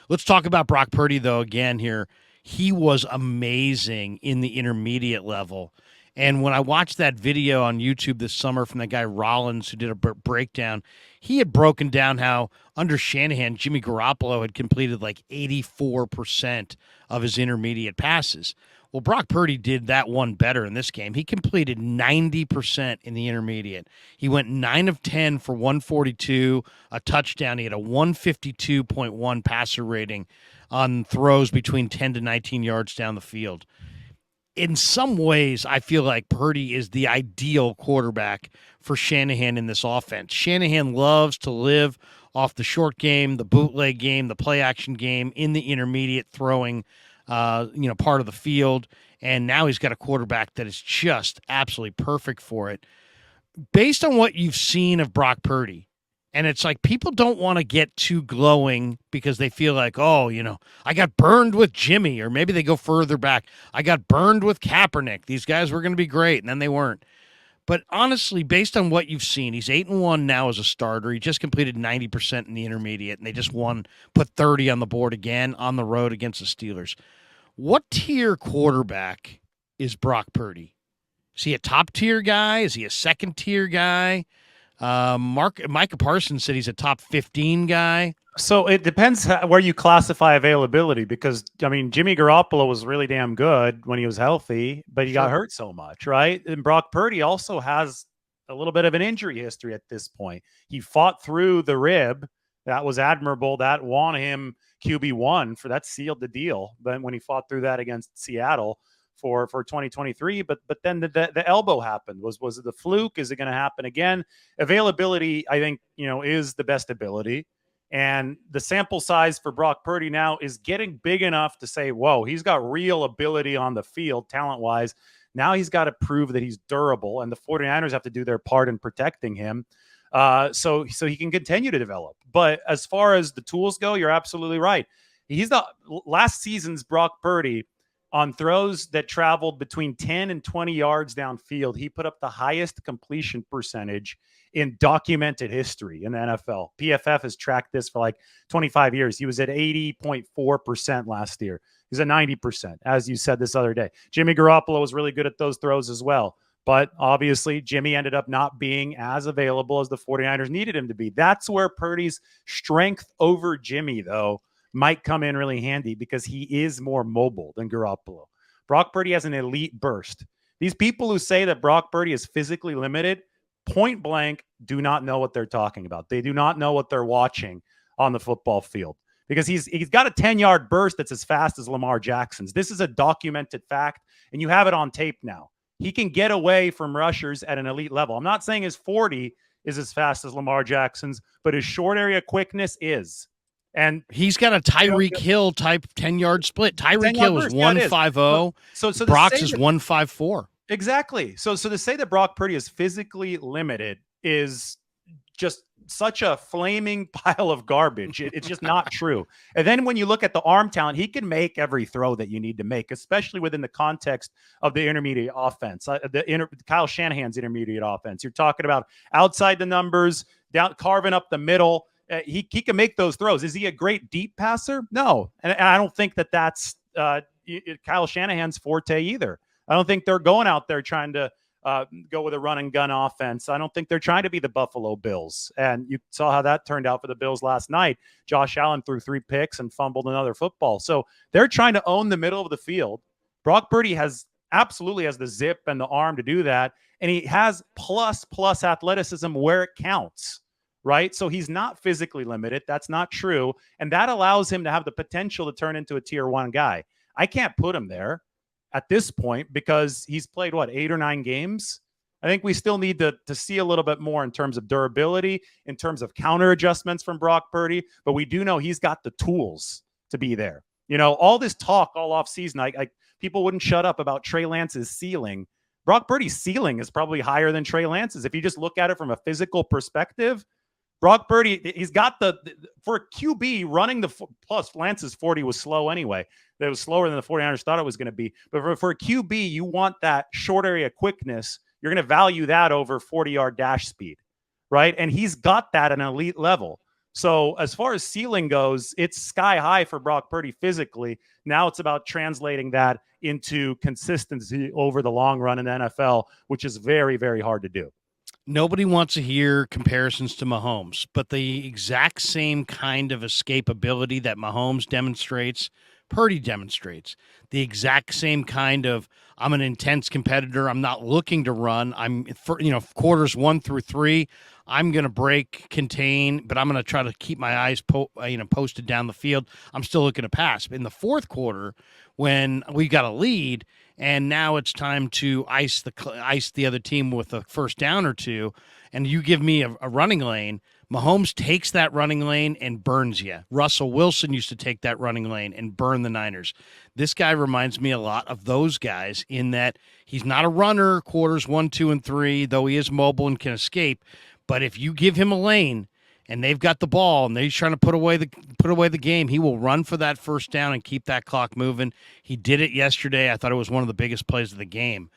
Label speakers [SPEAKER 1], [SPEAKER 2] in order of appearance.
[SPEAKER 1] Let's talk about Brock Purdy, though, again here. He was amazing in the intermediate level. And when I watched that video on YouTube this summer from that guy Rollins who did a breakdown, he had broken down how under Shanahan, Jimmy Garoppolo had completed like 84% of his intermediate passes. Well, Brock Purdy did that one better in this game. He completed 90% in the intermediate. He went 9 of 10 for 142, a touchdown. He had a 152.1 passer rating on throws between 10 to 19 yards down the field. In some ways, I feel like Purdy is the ideal quarterback for Shanahan in this offense. Shanahan loves to live off the short game, the bootleg game, the play action game in the intermediate throwing, part of the field. And now he's got a quarterback that is just absolutely perfect for it. Based on what you've seen of Brock Purdy, and it's like people don't want to get too glowing because they feel like, oh, I got burned with Jimmy, or maybe they go further back. I got burned with Kaepernick. These guys were going to be great, and then they weren't. But honestly, based on what you've seen, he's 8-1 now as a starter. He just completed 90% in the intermediate, and they just put 30 on the board again on the road against the Steelers. What tier quarterback is Brock Purdy? Is he a top tier guy? Is he a second tier guy? Micah Parsons said he's a top 15 guy.
[SPEAKER 2] So it depends where you classify availability, because Jimmy Garoppolo was really damn good when he was healthy, but he got hurt so much, right? And Brock Purdy also has a little bit of an injury history at this point. He fought through the rib. That was admirable. That won him QB1 that sealed the deal. But when he fought through that against Seattle for 2023, but then the elbow happened. Was it the fluke? Is it going to happen again? Availability, I think, is the best ability. And the sample size for Brock Purdy now is getting big enough to say, whoa, he's got real ability on the field, talent-wise. Now he's got to prove that he's durable, and the 49ers have to do their part in protecting him so he can continue to develop. But as far as the tools go, you're absolutely right. He's the last season's Brock Purdy. On throws that traveled between 10 and 20 yards downfield, he put up the highest completion percentage in documented history in the NFL. PFF has tracked this for like 25 years. He was at 80.4% last year. He's at 90%, as you said this other day. Jimmy Garoppolo was really good at those throws as well. But obviously, Jimmy ended up not being as available as the 49ers needed him to be. That's where Purdy's strength over Jimmy, though, might come in really handy, because he is more mobile than Garoppolo. Brock Purdy has an elite burst. These people who say that Brock Purdy is physically limited, point blank, do not know what they're talking about. They do not know what they're watching on the football field, because he's got a 10-yard burst that's as fast as Lamar Jackson's. This is a documented fact, and you have it on tape now. He can get away from rushers at an elite level. I'm not saying his 40 is as fast as Lamar Jackson's, but his short area quickness is. And
[SPEAKER 1] he's got a Tyreek Hill type 10-yard split. Tyreek Hill is 150. So Brock's is 154.
[SPEAKER 2] Exactly. So to say that Brock Purdy is physically limited is just such a flaming pile of garbage. It's just not true. And then when you look at the arm talent, he can make every throw that you need to make, especially within the context of the intermediate offense, Kyle Shanahan's intermediate offense. You're talking about outside the numbers, down carving up the middle. He can make those throws. Is he a great deep passer? No. And I don't think that's Kyle Shanahan's forte either. I don't think they're going out there trying to go with a run and gun offense. I don't think they're trying to be the Buffalo Bills. And you saw how that turned out for the Bills last night. Josh Allen threw 3 picks and fumbled another football. So they're trying to own the middle of the field. Brock Purdy absolutely has the zip and the arm to do that. And he has plus athleticism where it counts. Right? So he's not physically limited. That's not true. And that allows him to have the potential to turn into a tier 1 guy. I can't put him there at this point because he's played, 8 or 9 games? I think we still need to see a little bit more in terms of durability, in terms of counter adjustments from Brock Purdy. But we do know he's got the tools to be there. All this talk all off season, people wouldn't shut up about Trey Lance's ceiling. Brock Purdy's ceiling is probably higher than Trey Lance's. If you just look at it from a physical perspective, Brock Purdy, he's got for a QB running plus Lance's 40 was slow anyway. It was slower than the 49ers thought it was going to be. But for a QB, you want that short area quickness. You're going to value that over 40-yard dash speed, right? And he's got that at an elite level. So as far as ceiling goes, it's sky high for Brock Purdy physically. Now it's about translating that into consistency over the long run in the NFL, which is very, very hard to do.
[SPEAKER 1] Nobody wants to hear comparisons to Mahomes, but the exact same kind of escapability that Mahomes demonstrates, Purdy demonstrates. The exact same kind of I'm an intense competitor. I'm not looking to run. I'm for quarters 1 through 3. I'm going to break, contain, but I'm going to try to keep my eyes posted down the field. I'm still looking to pass. In the fourth quarter, when we got a lead, and now it's time to ice the other team with a first down or two, and you give me a running lane. Mahomes takes that running lane and burns you. Russell Wilson used to take that running lane and burn the Niners. This guy reminds me a lot of those guys in that he's not a runner quarters 1, 2, and 3, though he is mobile and can escape. But if you give him a lane and they've got the ball and they're trying to put away the game, he will run for that first down and keep that clock moving. He did it yesterday. I thought it was one of the biggest plays of the game.